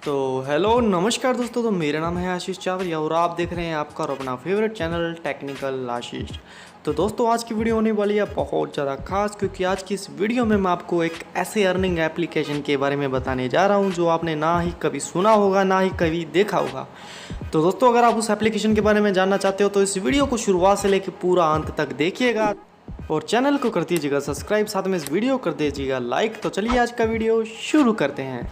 तो हेलो नमस्कार दोस्तों। तो मेरा नाम है आशीष चावरिया और आप देख रहे हैं आपका और अपना फेवरेट चैनल टेक्निकल आशीष। तो दोस्तों आज की वीडियो होने वाली है बहुत ज़्यादा खास, क्योंकि आज की इस वीडियो में मैं आपको एक ऐसे अर्निंग एप्लीकेशन के बारे में बताने जा रहा हूं जो आपने ना ही कभी सुना होगा ना ही कभी देखा होगा। तो दोस्तों अगर आप उस एप्लीकेशन के बारे में जानना चाहते हो तो इस वीडियो को शुरुआत से लेकर पूरा अंत तक देखिएगा और चैनल को कर दीजिएगा सब्सक्राइब, साथ में इस वीडियो कर दीजिएगा लाइक। तो चलिए आज का वीडियो शुरू करते हैं।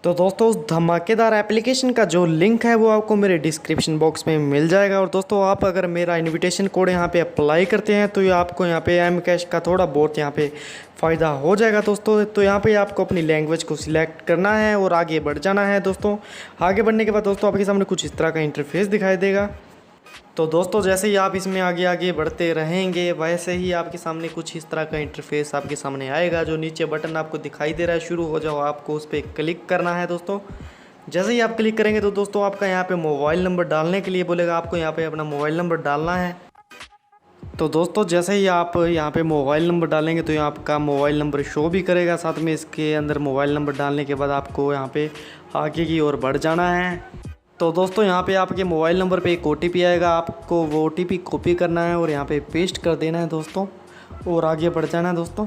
तो दोस्तों उस धमाकेदार एप्लीकेशन का जो लिंक है वो आपको मेरे डिस्क्रिप्शन बॉक्स में मिल जाएगा। और दोस्तों आप अगर मेरा इनविटेशन कोड यहाँ पे अप्लाई करते हैं तो ये आपको यहाँ पे एम कैश का थोड़ा बहुत यहाँ पे फ़ायदा हो जाएगा दोस्तों। तो यहाँ पे आपको अपनी लैंग्वेज को सिलेक्ट करना है और आगे बढ़ जाना है दोस्तों। आगे बढ़ने के बाद दोस्तों आपके सामने कुछ इस तरह का इंटरफेस दिखाई देगा। तो दोस्तों जैसे ही आप इसमें आगे आगे बढ़ते रहेंगे वैसे ही आपके सामने कुछ इस तरह का इंटरफेस आपके सामने आएगा। जो नीचे बटन आपको दिखाई दे रहा है शुरू हो जाओ, आपको उस पर क्लिक करना है दोस्तों। जैसे ही आप क्लिक करेंगे तो दोस्तों आपका यहाँ पे मोबाइल नंबर डालने के लिए बोलेगा, आपको यहाँ पे अपना मोबाइल नंबर डालना है। तो दोस्तों जैसे ही आप यहाँ पे मोबाइल नंबर डालेंगे तो यहाँ आपका मोबाइल नंबर शो भी करेगा। साथ में इसके अंदर मोबाइल नंबर डालने के बाद आपको यहाँ पे आगे की ओर बढ़ जाना है। तो दोस्तों यहाँ पे आपके मोबाइल नंबर पे एक OTP आएगा, आपको वो OTP कॉपी करना है और यहाँ पे पेस्ट कर देना है दोस्तों और आगे बढ़ जाना है दोस्तों।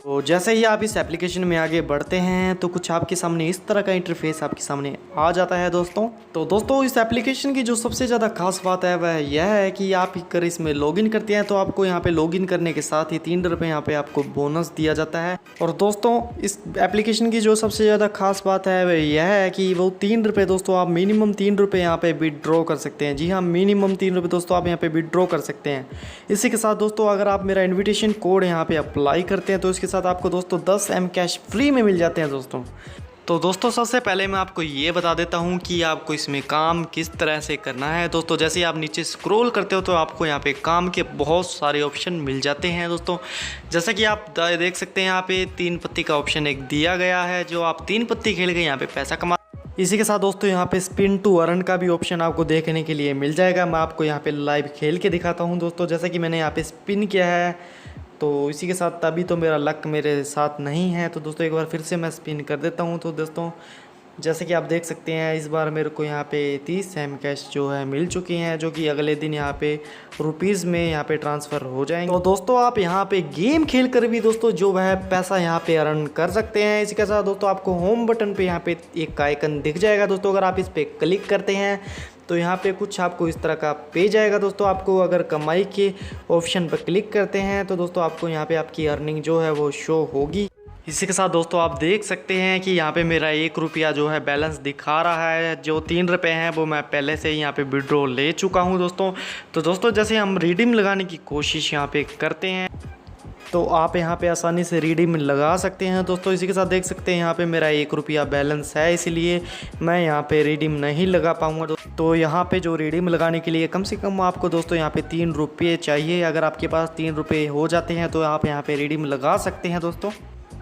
तो जैसे ही आप इस एप्लीकेशन में आगे बढ़ते हैं तो कुछ आपके सामने इस तरह का इंटरफेस आपके सामने आ जाता है दोस्तों। तो दोस्तों इस एप्लीकेशन की जो सबसे ज़्यादा खास बात है वह यह है कि आप अगर इसमें लॉगिन करते हैं तो आपको यहाँ पे लॉगिन करने के साथ ही 3 रुपये यहाँ पे आपको बोनस दिया जाता है। और दोस्तों इस एप्लीकेशन की जो सबसे ज़्यादा खास बात है वह यह है कि वो 3 रुपये दोस्तों आप मिनिमम 3 रुपये यहाँ पे विड्रॉ कर सकते हैं। जी हाँ, मिनिमम 3 रुपये दोस्तों आप यहाँ पे विड्रॉ कर सकते हैं। इसी के साथ दोस्तों अगर आप मेरा इन्विटेशन कोड यहाँ पे अप्लाई करते हैं तो इसके साथ आपको दोस्तों 10 एम कैश फ्री में मिल जाते हैं दोस्तों। तो दोस्तों सबसे पहले मैं आपको ये बता देता हूँ कि आपको इसमें काम किस तरह से करना है दोस्तों। जैसे ही आप नीचे स्क्रॉल करते हो तो आपको यहाँ पे काम के बहुत सारे ऑप्शन मिल जाते हैं दोस्तों। जैसा कि आप देख सकते हैं यहाँ पे 3 पत्ती का ऑप्शन एक दिया गया है, जो आप 3 पत्ती खेल के यहाँ पे पैसा कमा। इसी के साथ दोस्तों यहाँ पे स्पिन टू अर्न का भी ऑप्शन आपको देखने के लिए मिल जाएगा। मैं आपको यहाँ पे लाइव खेल के दिखाता हूँ दोस्तों। जैसा कि मैंने यहाँ पे स्पिन किया है तो इसी के साथ अभी तो मेरा लक मेरे साथ नहीं है, तो दोस्तों एक बार फिर से मैं स्पिन कर देता हूं। तो दोस्तों जैसे कि आप देख सकते हैं इस बार मेरे को यहाँ पे 30 एम कैश जो है मिल चुकी हैं, जो कि अगले दिन यहाँ पे रुपीज़ में यहाँ पे ट्रांसफ़र हो जाएंगे। तो दोस्तों आप यहाँ पे गेम खेल कर भी दोस्तों जो है पैसा यहाँ पे अर्न कर सकते हैं। इसी के साथ दोस्तों आपको होम बटन पे यहाँ पे एक आइकन दिख जाएगा दोस्तों। अगर आप इस पर क्लिक करते हैं तो यहाँ पे कुछ आपको इस तरह का पेज आएगा दोस्तों। आपको अगर कमाई के ऑप्शन पर क्लिक करते हैं तो दोस्तों आपको यहाँ पे आपकी अर्निंग जो है वो शो होगी। इसी के साथ दोस्तों आप देख सकते हैं कि यहाँ पे मेरा 1 रुपया जो है बैलेंस दिखा रहा है। जो 3 रुपये हैं वो मैं पहले से ही यहाँ पे विड्रॉ ले चुका हूँ दोस्तों। तो दोस्तों जैसे हम रिडीम लगाने की कोशिश यहाँ पे करते हैं तो आप यहाँ पे आसानी से रिडीम लगा सकते हैं दोस्तों। इसी के साथ देख सकते हैं यहाँ पे मेरा 1 रुपया बैलेंस है, इसलिए मैं यहाँ पे रिडीम नहीं लगा पाऊँगा। तो यहाँ पे जो रिडीम लगाने के लिए कम से कम आपको दोस्तों यहाँ पे 3 रुपये चाहिए। अगर आपके पास 3 रुपये हो जाते हैं तो आप यहाँ पे रिडीम लगा सकते हैं दोस्तों।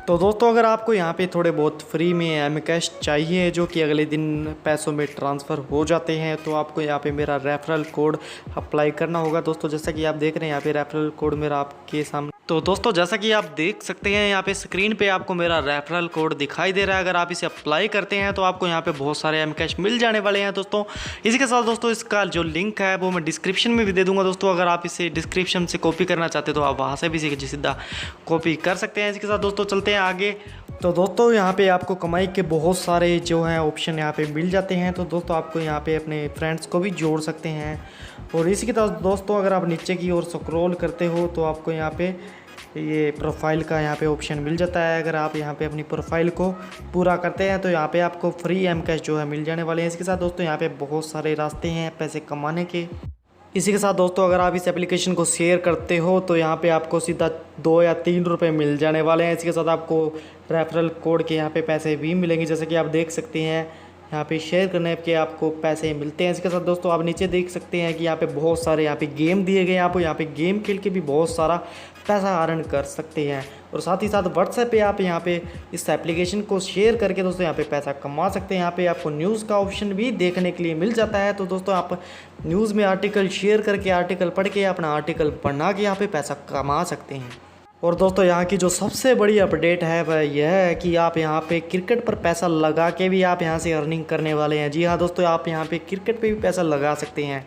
तो दोस्तों अगर आपको यहाँ पे थोड़े बहुत फ्री में एम कैश चाहिए जो कि अगले दिन पैसों में ट्रांसफ़र हो जाते हैं तो आपको यहाँ पे मेरा रेफरल कोड अप्लाई करना होगा दोस्तों। जैसा कि आप देख रहे हैं यहाँ पे रेफरल कोड मेरा आपके सामने। तो दोस्तों जैसा कि आप देख सकते हैं यहाँ पे स्क्रीन पे आपको मेरा रेफरल कोड दिखाई दे रहा है। अगर आप इसे अप्लाई करते हैं तो आपको यहाँ पे बहुत सारे एम कैश मिल जाने वाले हैं दोस्तों। इसी के साथ दोस्तों इसका जो लिंक है वो मैं डिस्क्रिप्शन में भी दे दूँगा दोस्तों। अगर आप इसे डिस्क्रिप्शन से कॉपी करना चाहते तो आप वहाँ से भी सीधा कॉपी कर सकते हैं। इसके साथ दोस्तों चलते हैं आगे। तो दोस्तों यहाँ पे आपको कमाई के बहुत सारे जो हैं ऑप्शन यहाँ पे मिल जाते हैं। तो दोस्तों आपको यहाँ पे अपने फ्रेंड्स को भी जोड़ सकते हैं। और इसी के साथ दोस्तों अगर आप नीचे की ओर स्क्रॉल करते हो तो आपको यहाँ पे ये प्रोफाइल का यहाँ पे ऑप्शन मिल जाता है। अगर आप यहाँ पे अपनी प्रोफाइल को पूरा करते हैं तो यहाँ पे आपको फ्री एम कैश जो है मिल जाने वाले हैं। इसके साथ दोस्तों यहाँ पे बहुत सारे रास्ते हैं पैसे कमाने के। इसी के साथ दोस्तों अगर आप इस एप्लीकेशन को शेयर करते हो तो यहाँ पे आपको सीधा 2 या 3 रुपये मिल जाने वाले हैं। इसके साथ आपको रेफरल कोड के यहाँ पे पैसे भी मिलेंगे। जैसे कि आप देख सकते हैं यहाँ पे शेयर करने के आपको पैसे मिलते हैं। इसके साथ दोस्तों आप नीचे देख सकते हैं कि यहाँ पे बहुत सारे यहाँ पे गेम दिए गए हैं। आप यहाँ पे गेम खेल के भी बहुत सारा पैसा अर्न कर सकते हैं। और साथ ही साथ व्हाट्सएप पे आप यहाँ पे इस एप्लीकेशन को शेयर करके दोस्तों यहाँ पे पैसा कमा सकते हैं। यहाँ पे आपको न्यूज़ का ऑप्शन भी देखने के लिए मिल जाता है। तो दोस्तों आप न्यूज़ में आर्टिकल शेयर करके, आर्टिकल पढ़ के, अपना आर्टिकल बना के यहाँ पे पैसा कमा सकते हैं। और दोस्तों यहाँ की जो सबसे बड़ी अपडेट है वह यह है कि आप यहाँ पे क्रिकेट पर पैसा लगा के भी आप यहाँ से अर्निंग करने वाले हैं। जी हाँ दोस्तों, आप यहाँ पे क्रिकेट पे भी पैसा लगा सकते हैं।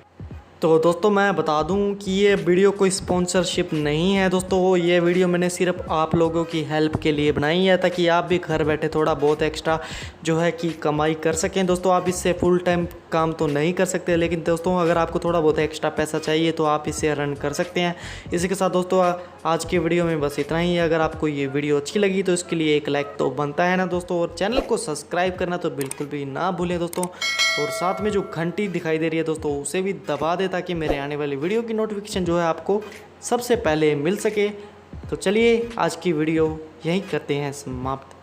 तो दोस्तों मैं बता दूं कि ये वीडियो कोई स्पॉन्सरशिप नहीं है दोस्तों, ये वीडियो मैंने सिर्फ आप लोगों की हेल्प के लिए बनाई है ताकि आप भी घर बैठे थोड़ा बहुत एक्स्ट्रा जो है कि कमाई कर सकें। दोस्तों आप इससे फुल टाइम काम तो नहीं कर सकते, लेकिन दोस्तों अगर आपको थोड़ा बहुत एक्स्ट्रा पैसा चाहिए तो आप इससे अर्न कर सकते हैं। इसी के साथ दोस्तों आज की वीडियो में बस इतना ही है। अगर आपको ये वीडियो अच्छी लगी तो इसके लिए एक लाइक तो बनता है ना दोस्तों, और चैनल को सब्सक्राइब करना तो बिल्कुल भी ना भूलें दोस्तों। और साथ में जो घंटी दिखाई दे रही है दोस्तों उसे भी दबा दें ताकि मेरे आने वाली वीडियो की नोटिफिकेशन जो है आपको सबसे पहले मिल सके। तो चलिए आज की वीडियो यहीं करते हैं समाप्त।